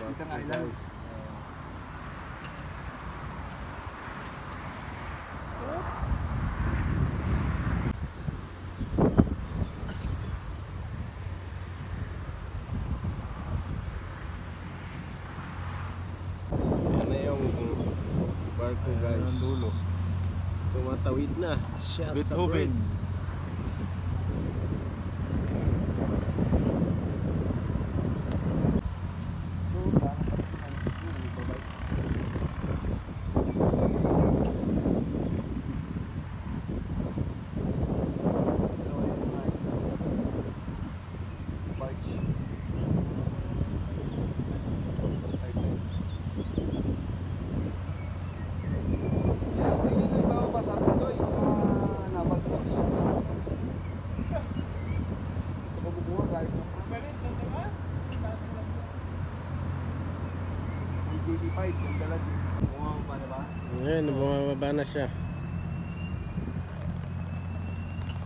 Kita nga ilan. Yan na yung barko guys. Dulo. Tumatawid na siya sa Beethoven. bridge. GT5 yung dalag. Bumababa na ba? Ngayon, bumababa na siya.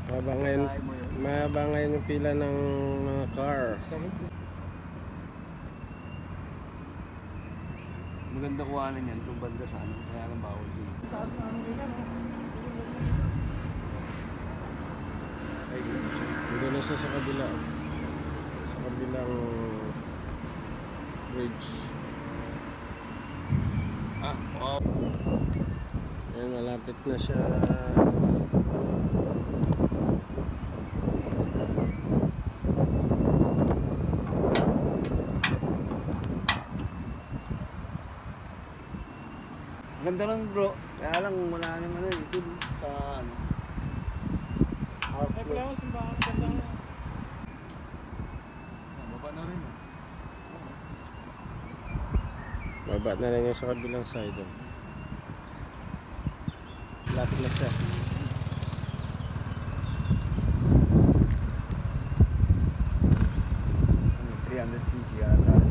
Mababa ngayon yung pila ng mga car. Maganda kuhanan yan kung banda sa ano. Kaya lang bawal din. Taas na ano ganyan, no? Dito na siya sa kabila. Sa kabilang bridge. Wow. Ayan, malapit na siya. Ganda lang bro. Kaya lang wala nang ano ito sa ano. Ay, pala ako, simbahan ng ganda nga. Baba na rin. Baba na rin yung sa kabilang side. Lapit na siya. 300cc yata.